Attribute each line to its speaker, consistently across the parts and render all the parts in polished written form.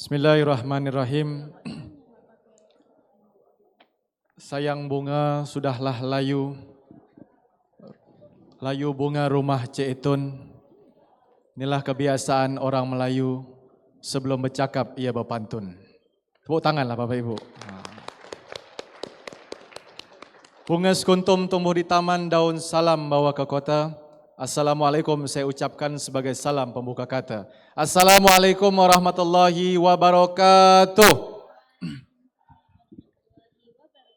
Speaker 1: Bismillahirrahmanirrahim. Sayang bunga sudahlah layu, layu bunga rumah Cik Itun. Inilah kebiasaan orang Melayu, sebelum bercakap ia berpantun. Tepuk tanganlah Bapak Ibu. Bunga sekuntum tumbuh di taman, daun salam bawa ke kota. Assalamualaikum saya ucapkan sebagai salam pembuka kata. Assalamualaikum warahmatullahi wabarakatuh.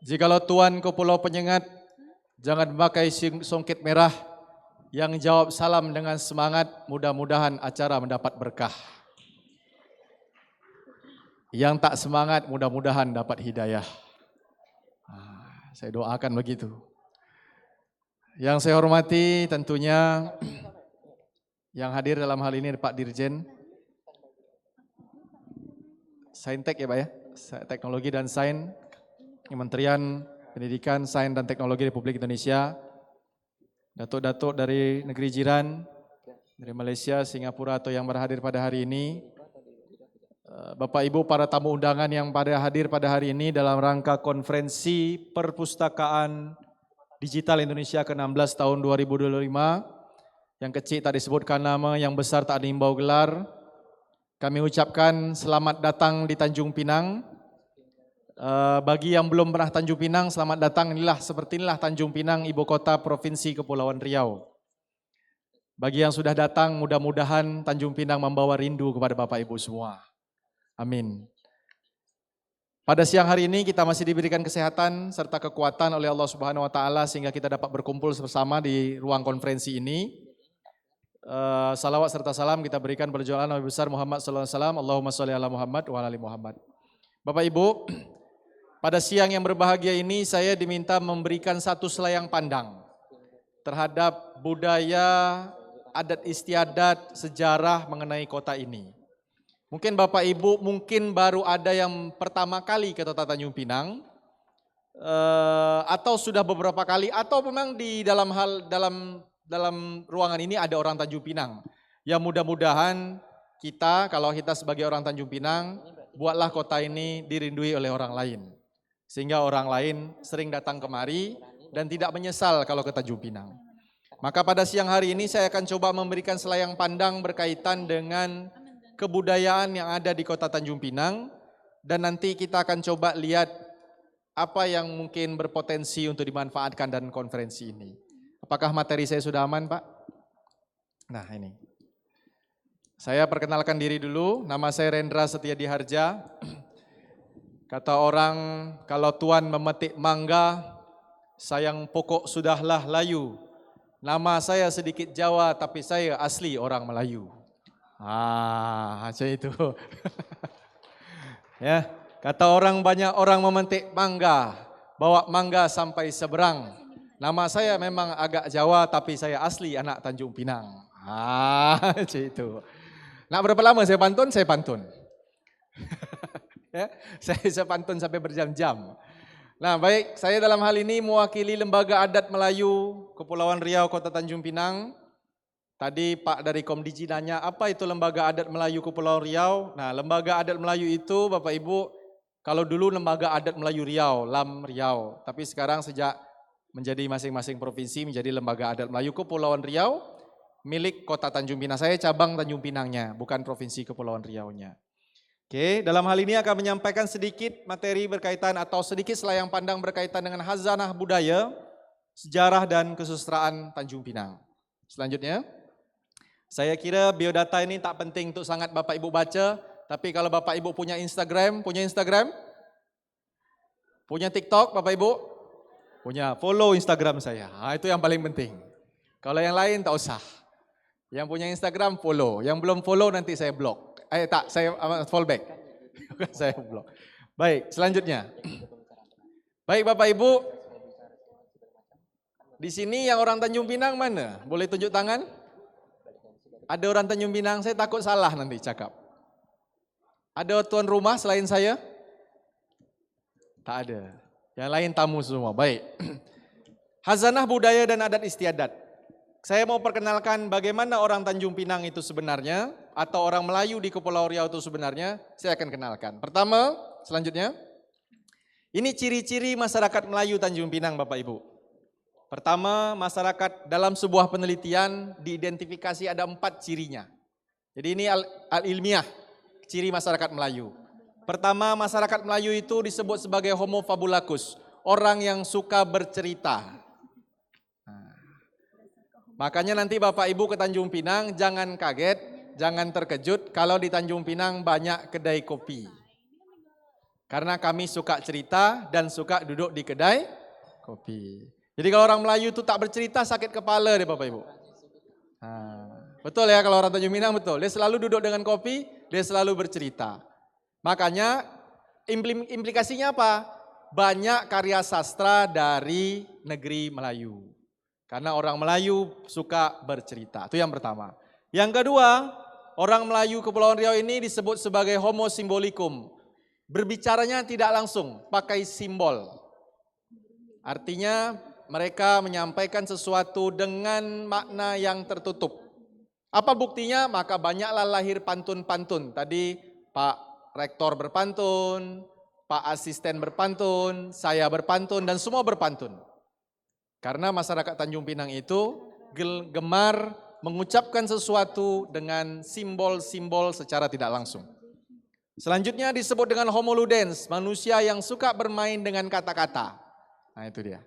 Speaker 1: Jikalau tuan ke Pulau Penyengat, jangan pakai songket merah. Yang jawab salam dengan semangat, mudah-mudahan acara mendapat berkah. Yang tak semangat, mudah-mudahan dapat hidayah. Saya doakan begitu. Yang saya hormati tentunya yang hadir dalam hal ini Pak Dirjen Saintek ya Pak ya, Teknologi dan Sains, Kementerian Pendidikan, Sains dan Teknologi Republik Indonesia, datuk-datuk dari negeri jiran, dari Malaysia, Singapura atau yang berhadir pada hari ini, Bapak Ibu para tamu undangan yang pada hadir pada hari ini dalam rangka konferensi perpustakaan Digital Indonesia ke-16 tahun 2025, yang kecil tak disebutkan nama, yang besar tak diimbau gelar. Kami ucapkan selamat datang di Tanjung Pinang. Bagi yang belum pernah Tanjung Pinang, selamat datang. Inilah Tanjung Pinang, ibu kota Provinsi Kepulauan Riau. Bagi yang sudah datang, mudah-mudahan Tanjung Pinang membawa rindu kepada Bapak Ibu semua. Amin. Pada siang hari ini kita masih diberikan kesehatan serta kekuatan oleh Allah Subhanahu wa taala sehingga kita dapat berkumpul bersama di ruang konferensi ini. Salawat serta salam kita berikan berjualan Nabi besar Muhammad sallallahu alaihi wasallam. Allahumma sholli ala Muhammad wa ala ali Muhammad. Bapak Ibu, pada siang yang berbahagia ini saya diminta memberikan satu selayang pandang terhadap budaya, adat istiadat, sejarah mengenai kota ini. Mungkin Bapak Ibu mungkin baru ada yang pertama kali ke Kota Tanjung Pinang, atau sudah beberapa kali, atau memang di dalam ruangan ini ada orang Tanjung Pinang. Ya mudah-mudahan kalau kita sebagai orang Tanjung Pinang, buatlah kota ini dirindui oleh orang lain. Sehingga orang lain sering datang kemari dan tidak menyesal kalau ke Tanjung Pinang. Maka pada siang hari ini saya akan coba memberikan selayang pandang berkaitan dengan kebudayaan yang ada di kota Tanjung Pinang, dan nanti kita akan coba lihat apa yang mungkin berpotensi untuk dimanfaatkan dan konferensi ini. Apakah materi saya sudah aman Pak? Nah ini. Saya perkenalkan diri dulu, nama saya Rendra Setiadi Harja. Kata orang kalau tuan memetik mangga, sayang pokok sudahlah layu. Nama saya sedikit Jawa tapi saya asli orang Melayu. Macam itu. Ya, kata orang banyak orang memetik mangga, bawa mangga sampai seberang. Nama saya memang agak Jawa tapi saya asli anak Tanjung Pinang. Macam itu. Nak berapa lama saya pantun? Saya pantun. Ya, saya pantun sampai berjam-jam. Nah, baik, saya dalam hal ini mewakili Lembaga Adat Melayu Kepulauan Riau Kota Tanjung Pinang. Tadi Pak dari Komdiji nanya, apa itu Lembaga Adat Melayu Kepulauan Riau? Nah, Lembaga Adat Melayu itu Bapak Ibu, kalau dulu Lembaga Adat Melayu Riau, LAM Riau. Tapi sekarang sejak menjadi masing-masing provinsi menjadi Lembaga Adat Melayu Kepulauan Riau, milik Kota Tanjung Pinang. Saya cabang Tanjung Pinangnya, bukan Provinsi Kepulauan Riau-nya. Oke, dalam hal ini akan menyampaikan sedikit materi berkaitan atau sedikit selayang pandang berkaitan dengan khazanah budaya, sejarah dan kesusastraan Tanjung Pinang. Selanjutnya. Saya kira biodata ini tak penting untuk sangat Bapak Ibu baca, tapi kalau Bapak Ibu punya Instagram? Punya TikTok Bapak Ibu? Punya, follow Instagram saya, itu yang paling penting. Kalau yang lain tak usah. Yang punya Instagram follow, yang belum follow nanti saya blok. Saya fallback. Saya blok. Baik, selanjutnya. Baik Bapak Ibu, di sini yang orang Tanjung Pinang mana? Boleh tunjuk tangan? Ada orang Tanjung Pinang, saya takut salah nanti cakap. Ada tuan rumah selain saya? Tak ada. Yang lain tamu semua, baik. Khazanah budaya dan adat istiadat. Saya mau perkenalkan bagaimana orang Tanjung Pinang itu sebenarnya, atau orang Melayu di Kepulauan Riau itu sebenarnya, saya akan kenalkan. Pertama, selanjutnya, ini ciri-ciri masyarakat Melayu Tanjung Pinang Bapak Ibu. Pertama, masyarakat dalam sebuah penelitian diidentifikasi ada 4 cirinya. Jadi ini al-ilmiah, ciri masyarakat Melayu. Pertama, masyarakat Melayu itu disebut sebagai homo fabulacus, orang yang suka bercerita. Makanya nanti Bapak Ibu ke Tanjung Pinang jangan kaget, jangan terkejut kalau di Tanjung Pinang banyak kedai kopi. Karena kami suka cerita dan suka duduk di kedai kopi. Jadi kalau orang Melayu itu tak bercerita sakit kepala deh Bapak Ibu. Betul ya kalau orang Tanjung Pinang betul. Dia selalu duduk dengan kopi, dia selalu bercerita. Makanya implikasinya apa? Banyak karya sastra dari negeri Melayu. Karena orang Melayu suka bercerita. Itu yang pertama. Yang kedua, orang Melayu Kepulauan Riau ini disebut sebagai homo simbolicum. Berbicaranya tidak langsung, pakai simbol. Artinya mereka menyampaikan sesuatu dengan makna yang tertutup. Apa buktinya? Maka banyaklah lahir pantun-pantun. Tadi Pak Rektor berpantun, Pak Asisten berpantun, saya berpantun, dan semua berpantun. Karena masyarakat Tanjung Pinang itu gemar mengucapkan sesuatu dengan simbol-simbol secara tidak langsung. Selanjutnya disebut dengan homo ludens, manusia yang suka bermain dengan kata-kata. Nah itu dia.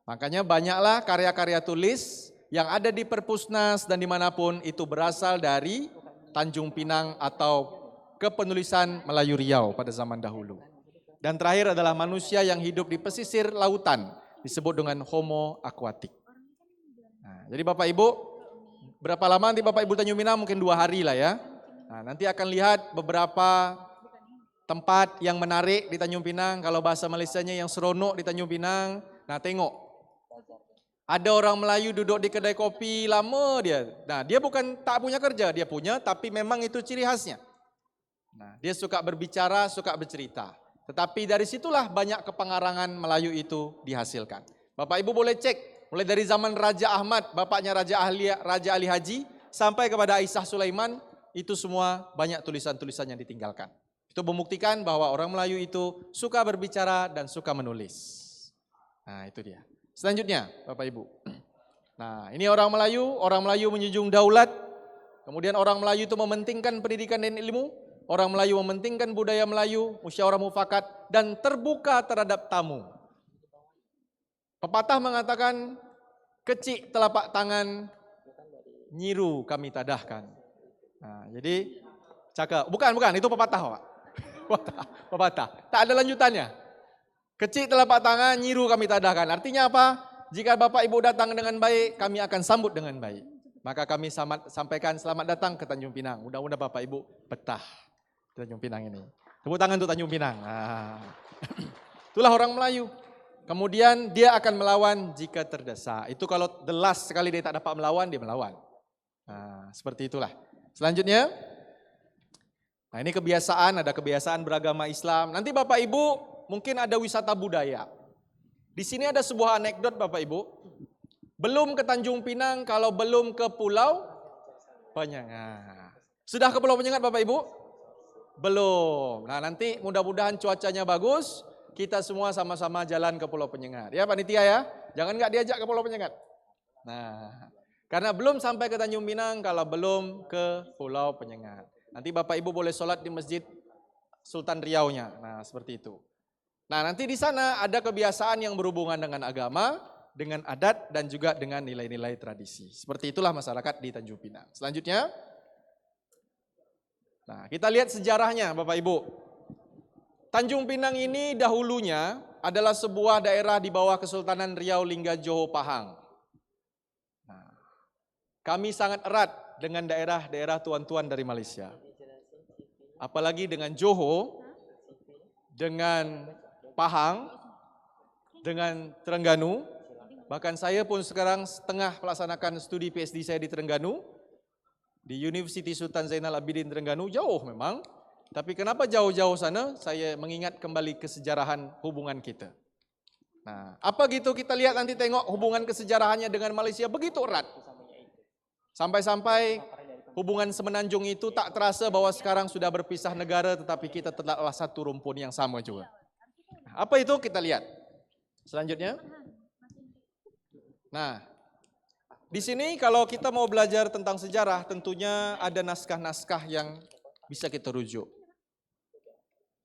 Speaker 1: Makanya banyaklah karya-karya tulis yang ada di Perpusnas dan dimanapun itu berasal dari Tanjung Pinang atau kepenulisan Melayu Riau pada zaman dahulu. Dan terakhir adalah manusia yang hidup di pesisir lautan. Disebut dengan homo aquatic. Nah, jadi Bapak Ibu, berapa lama nanti Bapak Ibu Tanjung Pinang? Mungkin 2 hari lah ya. Nah, nanti akan lihat beberapa tempat yang menarik di Tanjung Pinang. Kalau bahasa Malaysianya yang seronok di Tanjung Pinang. Nah tengok, ada orang Melayu duduk di kedai kopi lama dia. Nah dia bukan tak punya kerja, dia punya, tapi memang itu ciri khasnya. Nah dia suka berbicara, suka bercerita. Tetapi dari situlah banyak kepengarangan Melayu itu dihasilkan. Bapak Ibu boleh cek, mulai dari zaman Raja Ahmad, bapaknya Raja Ali Haji, sampai kepada Aisyah Sulaiman, itu semua banyak tulisan-tulisan yang ditinggalkan. Itu membuktikan bahwa orang Melayu itu suka berbicara dan suka menulis. Nah itu dia. Selanjutnya Bapak Ibu. Nah ini orang Melayu menjunjung daulat. Kemudian orang Melayu itu mementingkan pendidikan dan ilmu. Orang Melayu mementingkan budaya Melayu, musyawarah mufakat, dan terbuka terhadap tamu. Pepatah mengatakan, kecik telapak tangan, nyiru kami tadahkan. Nah, jadi, cakap. Bukan, itu pepatah Pak. Pepatah, tak ada lanjutannya. Kecik telapak tangan, nyiru kami tadahkan. Artinya apa? Jika Bapak Ibu datang dengan baik, kami akan sambut dengan baik. Maka kami sampaikan selamat datang ke Tanjung Pinang. Mudah-mudahan Bapak Ibu betah. Tanjung Pinang ini. Tepuk tangan untuk Tanjung Pinang. Nah. Itulah orang Melayu. Kemudian dia akan melawan jika terdesak. Itu kalau the last sekali dia tak dapat melawan, dia melawan. Nah, seperti itulah. Selanjutnya, nah ini kebiasaan, ada kebiasaan beragama Islam. Nanti Bapak Ibu mungkin ada wisata budaya. Di sini ada sebuah anekdot Bapak Ibu. Belum ke Tanjung Pinang kalau belum ke Pulau Penyengat. Sudah ke Pulau Penyengat Bapak Ibu? Belum. Nah nanti mudah-mudahan cuacanya bagus, kita semua sama-sama jalan ke Pulau Penyengat. Ya panitia ya, jangan nggak diajak ke Pulau Penyengat. Nah, karena belum sampai ke Tanjung Pinang kalau belum ke Pulau Penyengat. Nanti Bapak Ibu boleh sholat di Masjid Sultan Riau-nya. Nah seperti itu. Nah nanti di sana ada kebiasaan yang berhubungan dengan agama, dengan adat dan juga dengan nilai-nilai tradisi. Seperti itulah masyarakat di Tanjung Pinang. Selanjutnya. Nah, kita lihat sejarahnya Bapak Ibu. Tanjung Pinang ini dahulunya adalah sebuah daerah di bawah Kesultanan Riau Lingga Johor Pahang. Nah, kami sangat erat dengan daerah-daerah tuan-tuan dari Malaysia. Apalagi dengan Johor, dengan Pahang, dengan Terengganu. Bahkan saya pun sekarang tengah melaksanakan studi PhD saya di Terengganu. Di University Sultan Zainal Abidin Terengganu, jauh memang. Tapi kenapa jauh-jauh sana? Saya mengingat kembali kesejarahan hubungan kita. Nah, apa gitu kita lihat nanti tengok hubungan kesejarahannya dengan Malaysia begitu erat. Sampai-sampai hubungan semenanjung itu tak terasa bahwa sekarang sudah berpisah negara, tetapi kita tetaplah satu rumpun yang sama juga. Apa itu? Kita lihat. Selanjutnya. Nah, di sini kalau kita mau belajar tentang sejarah, tentunya ada naskah-naskah yang bisa kita rujuk.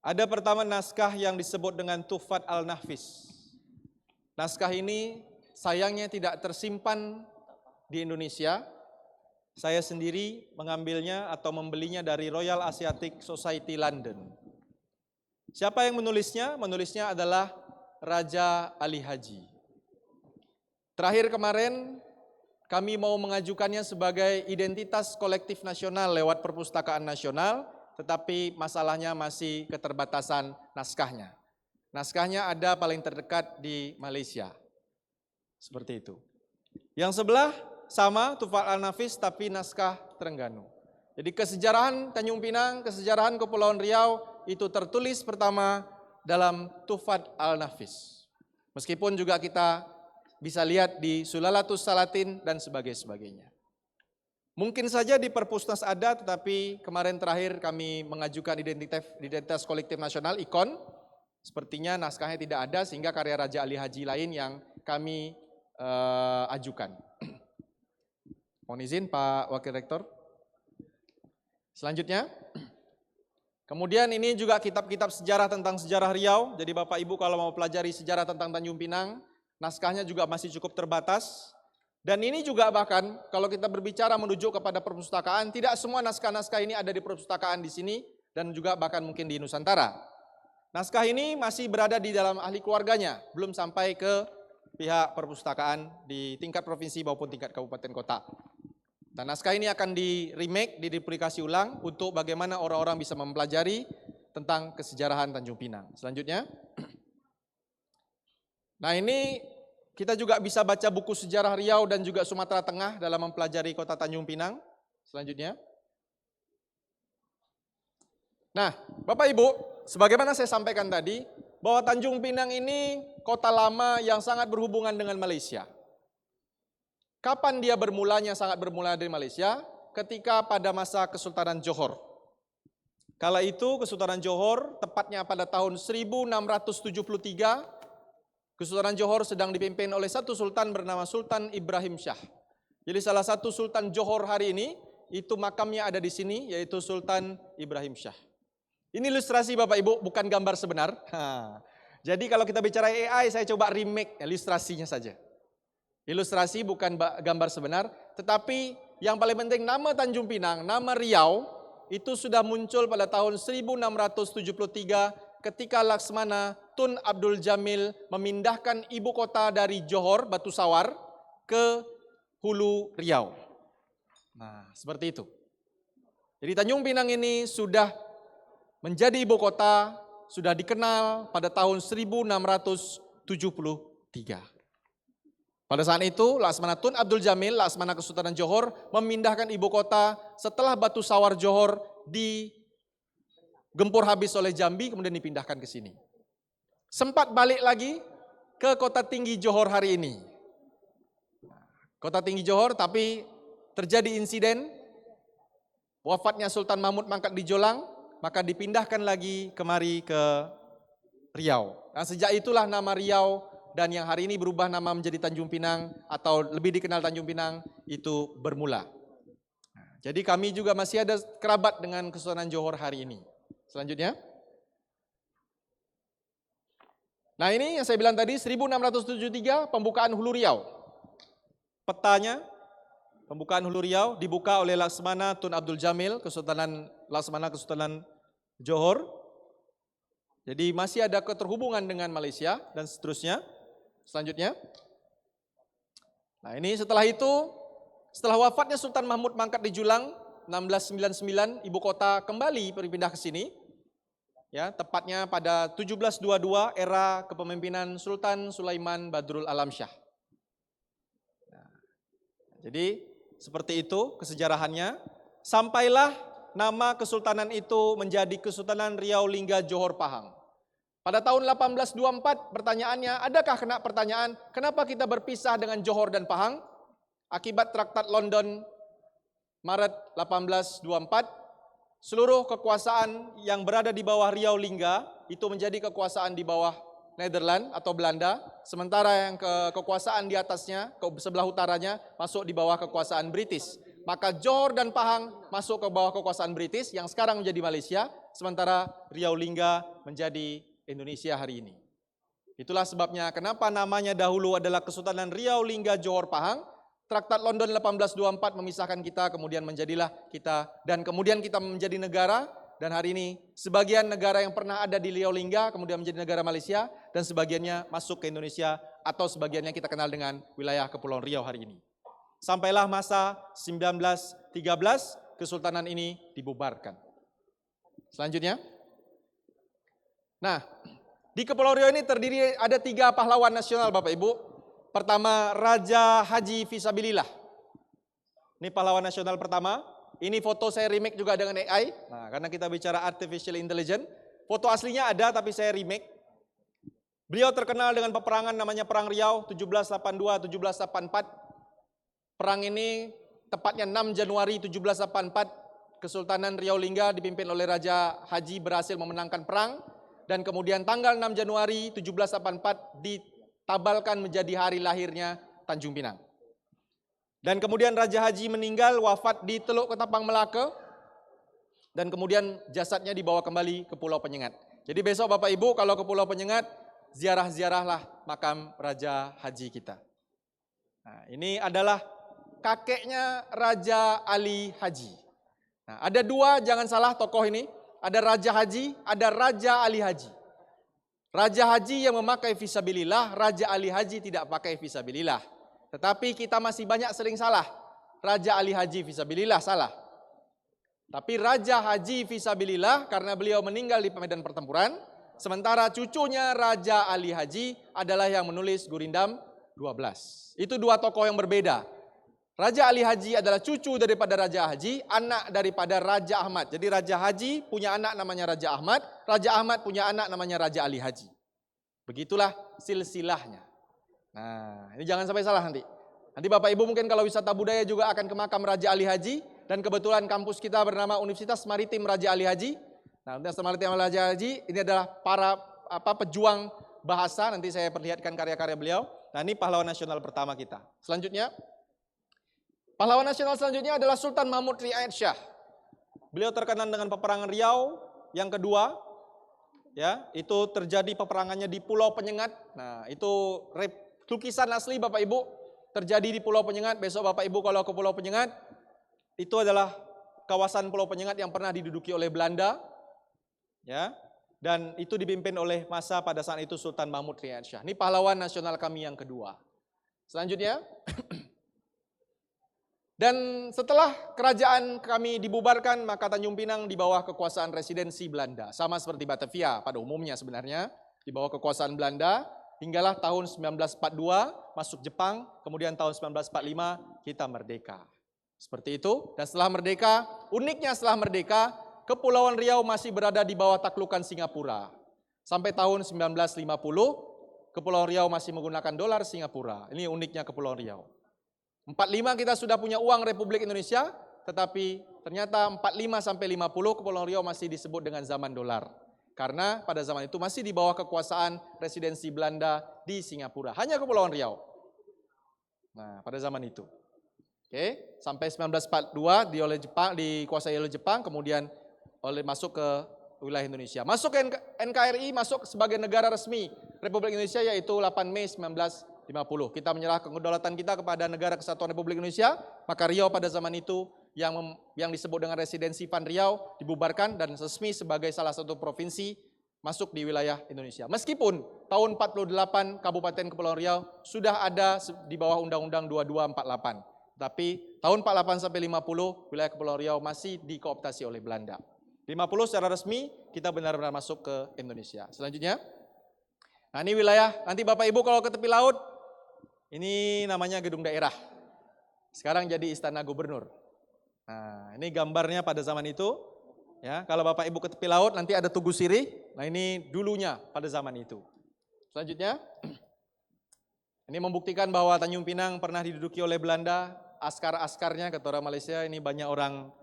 Speaker 1: Ada pertama naskah yang disebut dengan Tuhfat al-Nafis. Naskah ini sayangnya tidak tersimpan di Indonesia. Saya sendiri mengambilnya atau membelinya dari Royal Asiatic Society London. Siapa yang menulisnya? Menulisnya adalah Raja Ali Haji. Terakhir kemarin kami mau mengajukannya sebagai identitas kolektif nasional lewat perpustakaan nasional, tetapi masalahnya masih keterbatasan naskahnya. Naskahnya ada paling terdekat di Malaysia. Seperti itu. Yang sebelah sama Tuhfat al-Nafis tapi naskah Terengganu. Jadi kesejarahan Tanjung Pinang, kesejarahan Kepulauan Riau itu tertulis pertama dalam Tuhfat al-Nafis. Meskipun juga kita bisa lihat di Sulalatus Salatin dan sebagainya. Mungkin saja di Perpusnas ada, tetapi kemarin terakhir kami mengajukan identitas kolektif nasional IKON. Sepertinya naskahnya tidak ada sehingga karya Raja Ali Haji lain yang kami ajukan. Mohon izin Pak Wakil Rektor. Selanjutnya, kemudian ini juga kitab-kitab sejarah tentang sejarah Riau. Jadi Bapak Ibu kalau mau pelajari sejarah tentang Tanjung Pinang, naskahnya juga masih cukup terbatas. Dan ini juga bahkan kalau kita berbicara menuju kepada perpustakaan, tidak semua naskah-naskah ini ada di perpustakaan di sini dan juga bahkan mungkin di Nusantara. Naskah ini masih berada di dalam ahli keluarganya, belum sampai ke pihak perpustakaan di tingkat provinsi maupun tingkat kabupaten kota. Dan naskah ini akan di-remake, diduplikasi ulang untuk bagaimana orang-orang bisa mempelajari tentang kesejarahan Tanjung Pinang. Selanjutnya. Nah ini kita juga bisa baca buku sejarah Riau dan juga Sumatera Tengah dalam mempelajari kota Tanjung Pinang. Selanjutnya. Nah Bapak Ibu, sebagaimana saya sampaikan tadi, bahwa Tanjung Pinang ini kota lama yang sangat berhubungan dengan Malaysia. Kapan dia bermulanya sangat bermula dari Malaysia? Ketika pada masa Kesultanan Johor. Kala itu Kesultanan Johor tepatnya pada tahun 1673, Kesultanan Johor sedang dipimpin oleh satu sultan bernama Sultan Ibrahim Shah. Jadi salah satu sultan Johor hari ini, itu makamnya ada di sini, yaitu Sultan Ibrahim Shah. Ini ilustrasi Bapak Ibu, bukan gambar sebenar. Jadi kalau kita bicara AI, saya coba remake ilustrasinya saja. Ilustrasi bukan gambar sebenar, tetapi yang paling penting nama Tanjung Pinang, nama Riau, itu sudah muncul pada tahun 1673 ketika Laksmana Tun Abdul Jamil memindahkan ibu kota dari Johor, Batu Sawar, ke Hulu Riau. Nah, seperti itu. Jadi Tanjung Pinang ini sudah menjadi ibu kota, sudah dikenal pada tahun 1673. Pada saat itu, Laksmana Tun Abdul Jamil, Laksmana Kesultanan Johor, memindahkan ibu kota setelah Batu Sawar Johor digempur habis oleh Jambi, kemudian dipindahkan ke sini. Sempat balik lagi ke Kota Tinggi Johor hari ini. Kota Tinggi Johor, tapi terjadi insiden, wafatnya Sultan Mahmud Mangkat di Jolang, maka dipindahkan lagi kemari ke Riau. Nah, sejak itulah nama Riau dan yang hari ini berubah nama menjadi Tanjung Pinang atau lebih dikenal Tanjung Pinang itu bermula. Jadi kami juga masih ada kerabat dengan Kesultanan Johor hari ini. Selanjutnya. Nah ini yang saya bilang tadi 1673 pembukaan Hulu Riau. Petanya pembukaan Hulu Riau dibuka oleh Laksmana Tun Abdul Jamil, Laksmana Kesultanan Johor. Jadi masih ada keterhubungan dengan Malaysia dan seterusnya. Selanjutnya. Nah ini setelah itu, setelah wafatnya Sultan Mahmud Mangkat di Julang, 1699 ibu kota kembali berpindah ke sini. Ya, tepatnya pada 1722 era kepemimpinan Sultan Sulaiman Badrul Alam Shah. Nah, jadi seperti itu kesejarahannya. Sampailah nama kesultanan itu menjadi Kesultanan Riau Lingga Johor Pahang. Pada tahun 1824 pertanyaannya, adakah kena pertanyaan kenapa kita berpisah dengan Johor dan Pahang? Akibat Traktat London
Speaker 2: Maret 1824, seluruh kekuasaan yang berada di bawah Riau Lingga itu menjadi kekuasaan di bawah Nederland atau Belanda, sementara yang kekuasaan di atasnya, ke sebelah utaranya masuk di bawah kekuasaan British. Maka Johor dan Pahang masuk ke bawah kekuasaan British yang sekarang menjadi Malaysia, sementara Riau Lingga menjadi Indonesia hari ini. Itulah sebabnya kenapa namanya dahulu adalah Kesultanan Riau Lingga Johor Pahang. Traktat London 1824 memisahkan kita, kemudian menjadilah kita, dan kemudian kita menjadi negara, dan hari ini sebagian negara yang pernah ada di Riau Lingga kemudian menjadi negara Malaysia, dan sebagiannya masuk ke Indonesia, atau sebagiannya kita kenal dengan wilayah Kepulauan Riau hari ini. Sampailah masa 1913, Kesultanan ini dibubarkan. Selanjutnya, nah, di Kepulauan Riau ini terdiri ada 3 pahlawan nasional Bapak Ibu. Pertama, Raja Haji Fisabilillah. Ini pahlawan nasional pertama. Ini foto saya remake juga dengan AI. Nah, karena kita bicara artificial intelligence, foto aslinya ada tapi saya remake. Beliau terkenal dengan peperangan namanya Perang Riau 1782-1784. Perang ini tepatnya 6 Januari 1784, Kesultanan Riau Lingga dipimpin oleh Raja Haji berhasil memenangkan perang, dan kemudian tanggal 6 Januari 1784 ditabalkan menjadi hari lahirnya Tanjung Pinang. Dan kemudian Raja Haji meninggal, wafat di Teluk Ketapang Melaka, dan kemudian jasadnya dibawa kembali ke Pulau Penyengat. Jadi besok Bapak Ibu kalau ke Pulau Penyengat, ziarah-ziarahlah makam Raja Haji kita. Nah, ini adalah kakeknya Raja Ali Haji. Nah, ada 2, jangan salah tokoh ini. Ada Raja Haji, ada Raja Ali Haji. Raja Haji yang memakai fisabilillah, Raja Ali Haji tidak pakai fisabilillah. Tetapi kita masih banyak sering salah. Raja Ali Haji fisabilillah salah. Tapi Raja Haji fisabilillah karena beliau meninggal di medan pertempuran, sementara cucunya Raja Ali Haji adalah yang menulis Gurindam 12. Itu 2 tokoh yang berbeda. Raja Ali Haji adalah cucu daripada Raja Haji, anak daripada Raja Ahmad. Jadi Raja Haji punya anak namanya Raja Ahmad punya anak namanya Raja Ali Haji. Begitulah silsilahnya. Nah, ini jangan sampai salah nanti. Nanti Bapak Ibu mungkin kalau wisata budaya juga akan ke makam Raja Ali Haji, dan kebetulan kampus kita bernama Universitas Maritim Raja Ali Haji. Nah, Universitas Maritim Raja Ali Haji ini adalah para pejuang bahasa, nanti saya perlihatkan karya-karya beliau. Nah, ini pahlawan nasional pertama kita. Selanjutnya, pahlawan nasional selanjutnya adalah Sultan Mahmud Riayat Shah. Beliau terkenal dengan peperangan Riau yang kedua. Ya, itu terjadi peperangannya di Pulau Penyengat. Nah, itu lukisan asli Bapak Ibu terjadi di Pulau Penyengat. Besok Bapak Ibu kalau ke Pulau Penyengat, itu adalah kawasan Pulau Penyengat yang pernah diduduki oleh Belanda. Ya, dan itu dipimpin oleh masa pada saat itu Sultan Mahmud Riayat Shah. Ini pahlawan nasional kami yang kedua. Selanjutnya, dan setelah kerajaan kami dibubarkan, maka Tanjung Pinang di bawah kekuasaan residensi Belanda. Sama seperti Batavia pada umumnya sebenarnya, di bawah kekuasaan Belanda. Hinggalah tahun 1942 masuk Jepang, kemudian tahun 1945 kita merdeka. Seperti itu, dan setelah merdeka, uniknya setelah merdeka, Kepulauan Riau masih berada di bawah taklukan Singapura. Sampai tahun 1950, Kepulauan Riau masih menggunakan dolar Singapura. Ini uniknya Kepulauan Riau. 45 kita sudah punya uang Republik Indonesia, tetapi ternyata 45 sampai 50 Kepulauan Riau masih disebut dengan zaman dolar. Karena pada zaman itu masih di bawah kekuasaan residensi Belanda di Singapura. Hanya Kepulauan Riau. Nah, pada zaman itu. Oke, sampai 1942 dikuasai oleh Jepang, kemudian masuk ke wilayah Indonesia. Masuk ke NKRI, masuk sebagai negara resmi Republik Indonesia yaitu 8 Mei 1950. Kita menyerahkan kedaulatan kita kepada Negara Kesatuan Republik Indonesia, maka Riau pada zaman itu yang disebut dengan Residensi Van Riau dibubarkan dan resmi sebagai salah satu provinsi masuk di wilayah Indonesia. Meskipun tahun 48 Kabupaten Kepulauan Riau sudah ada di bawah Undang-Undang 2248, tapi tahun 48 sampai 50 wilayah Kepulauan Riau masih dikooptasi oleh Belanda. 50 secara resmi kita benar-benar masuk ke Indonesia. Selanjutnya, nah ini wilayah nanti Bapak Ibu kalau ke tepi laut, ini namanya gedung daerah. Sekarang jadi istana gubernur. Nah, ini gambarnya pada zaman itu. Ya, kalau Bapak Ibu ke tepi laut nanti ada Tugu Sirih. Nah, ini dulunya pada zaman itu. Selanjutnya, ini membuktikan bahwa Tanjung Pinang pernah diduduki oleh Belanda. askar-askarnya, kata orang Malaysia, ini banyak orang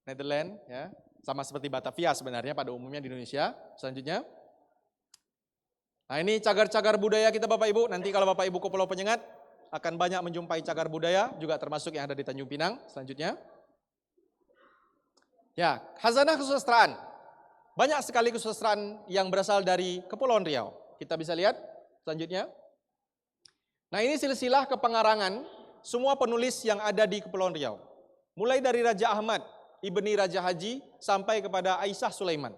Speaker 2: Netherlands, ya, sama seperti Batavia sebenarnya pada umumnya di Indonesia. Selanjutnya, nah ini cagar-cagar budaya kita Bapak Ibu. Nanti kalau Bapak Ibu ke Pulau Penyengat akan banyak menjumpai cagar budaya, juga termasuk yang ada di Tanjung Pinang. Selanjutnya, ya, khazanah kesusastraan. Banyak sekali kesusastraan yang berasal dari Kepulauan Riau. Kita bisa lihat selanjutnya. Nah ini silsilah kepengarangan semua penulis yang ada di Kepulauan Riau. Mulai dari Raja Ahmad, Ibni Raja Haji, sampai kepada Aisyah Sulaiman.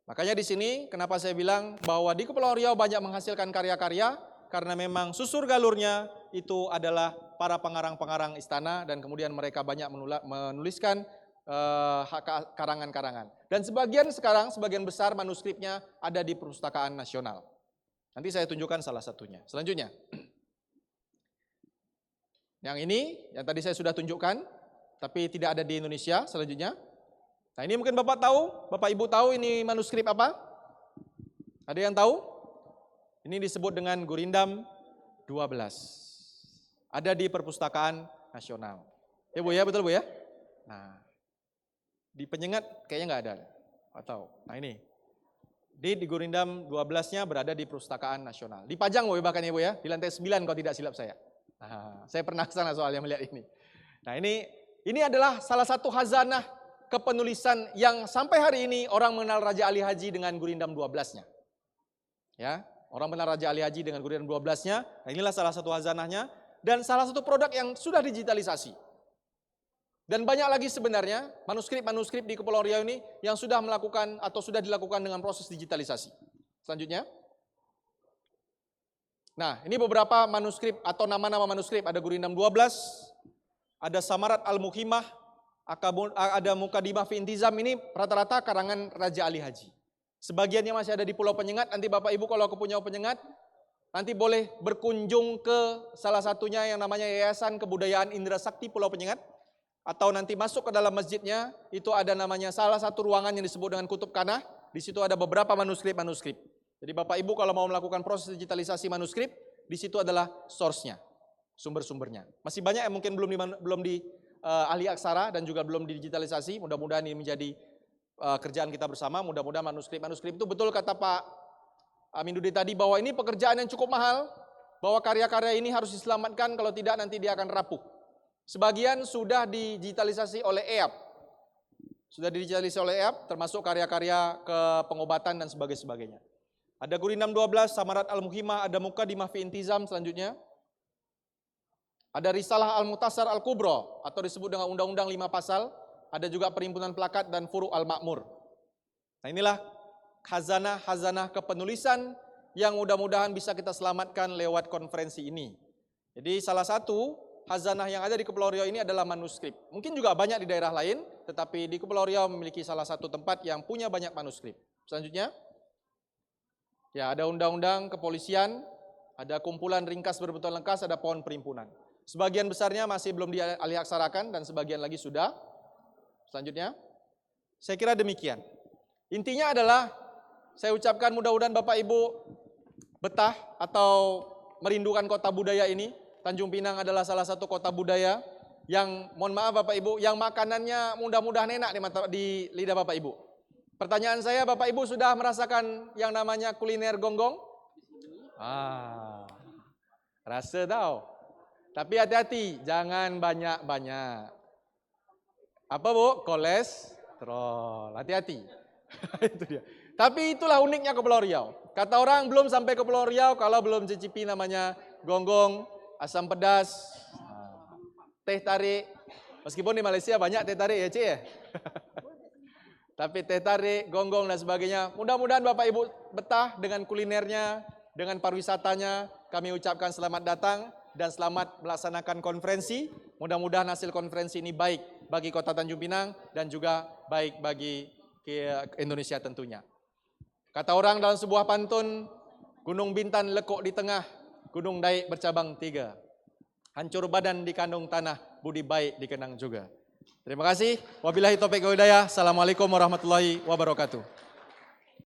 Speaker 2: Makanya di sini kenapa saya bilang bahwa di Kepulauan Riau banyak menghasilkan karya-karya, karena memang susur galurnya itu adalah para pengarang-pengarang istana, dan kemudian mereka banyak menuliskan karangan-karangan. Dan sebagian besar manuskripnya ada di Perpustakaan Nasional. Nanti saya tunjukkan salah satunya. Selanjutnya, yang ini yang tadi saya sudah tunjukkan, tapi tidak ada di Indonesia. Selanjutnya, nah ini mungkin Bapak tahu, Bapak Ibu tahu ini manuskrip apa? Ada yang tahu? Ini disebut dengan Gurindam 12. Ada di Perpustakaan Nasional. Ya Bu ya, betul Bu ya? Nah, di Penyengat kayaknya nggak ada, atau nah ini di Gurindam 12-nya berada di Perpustakaan Nasional. Dipajang Bu bahkan ya Bu ya, di lantai 9 kalau tidak silap saya. Nah, saya pernah ke sana soalnya melihat ini. Nah ini adalah salah satu khazanah kepenulisan yang sampai hari ini orang mengenal Raja Ali Haji dengan Gurindam 12-nya. Ya, orang mengenal Raja Ali Haji dengan Gurindam 12-nya. Nah, inilah salah satu khazanahnya dan salah satu produk yang sudah digitalisasi. Dan banyak lagi sebenarnya manuskrip-manuskrip di Kepulauan Riau ini yang sudah melakukan atau sudah dilakukan dengan proses digitalisasi. Selanjutnya. Nah, ini beberapa manuskrip atau nama-nama manuskrip. Ada Gurindam 12, ada Samarat Al-Muhimah, ada Mukadimah fi Intizam. Ini rata-rata karangan Raja Ali Haji. Sebagiannya masih ada di Pulau Penyengat. Nanti Bapak Ibu kalau ke Pulau Penyengat, nanti boleh berkunjung ke salah satunya yang namanya Yayasan Kebudayaan Indra Sakti Pulau Penyengat. Atau nanti masuk ke dalam masjidnya, itu ada namanya salah satu ruangan yang disebut dengan Kutub Kanah. Di situ ada beberapa manuskrip-manuskrip. Jadi Bapak Ibu kalau mau melakukan proses digitalisasi manuskrip, di situ adalah source-nya, sumber-sumbernya. Masih banyak yang mungkin belum di ahli aksara dan juga belum digitalisasi. Mudah-mudahan ini menjadi kerjaan kita bersama. Mudah-mudahan manuskrip-manuskrip itu betul kata Pak Aminuddin tadi bahwa ini pekerjaan yang cukup mahal, bahwa karya-karya ini harus diselamatkan, kalau tidak nanti dia akan rapuh. Sebagian sudah digitalisasi oleh EAP. Sudah digitalisasi oleh EAP, termasuk karya-karya ke pengobatan dan sebagainya. Ada Gurindam 12, Samarat Al-Muhimah, ada Mukadimah fi Intizam selanjutnya. Ada Risalah Al-Mutasar Al-Kubro, atau disebut dengan Undang-Undang 5 Pasal. Ada juga Perhimpunan Plakat dan Furu Al-Makmur. Nah inilah khazanah kepenulisan yang mudah-mudahan bisa kita selamatkan lewat konferensi ini. Jadi salah satu khazanah yang ada di Kepulauan Riau ini adalah manuskrip. Mungkin juga banyak di daerah lain, tetapi di Kepulauan Riau memiliki salah satu tempat yang punya banyak manuskrip. Selanjutnya, ya ada undang-undang kepolisian, ada kumpulan ringkas berbentuk lengkap, ada pohon perimpunan. Sebagian besarnya masih belum dialih-aksarakan dan sebagian lagi sudah. Selanjutnya, saya kira demikian. Intinya adalah saya ucapkan mudah-mudahan Bapak Ibu betah atau merindukan kota budaya ini. Tanjung Pinang adalah salah satu kota budaya yang, mohon maaf Bapak Ibu, yang makanannya mudah-mudahan enak di lidah Bapak Ibu. Pertanyaan saya, Bapak Ibu sudah merasakan yang namanya kuliner gonggong? Rasa tahu. Tapi hati-hati, jangan banyak-banyak. Apa Bu? Kolesterol. Hati-hati. Itu dia. Tapi itulah uniknya Kepulauan Riau. Kata orang belum sampai ke Kepulauan Riau kalau belum cicipi namanya gonggong, asam pedas, teh tarik. Meskipun di Malaysia banyak teh tarik ya Cik ya. Tapi teh tarik, gonggong dan sebagainya. Mudah-mudahan Bapak Ibu betah dengan kulinernya, dengan pariwisatanya. Kami ucapkan selamat datang dan selamat melaksanakan konferensi. Mudah-mudahan hasil konferensi ini baik bagi Kota Tanjung Pinang dan juga baik bagi Indonesia tentunya. Kata orang dalam sebuah pantun, Gunung Bintan lekuk di tengah, Gunung Daik bercabang 3. Hancur badan di kandung tanah, budi baik dikenang juga. Terima kasih. Wabillahi taufiq wal hidayah. Assalamualaikum warahmatullahi wabarakatuh.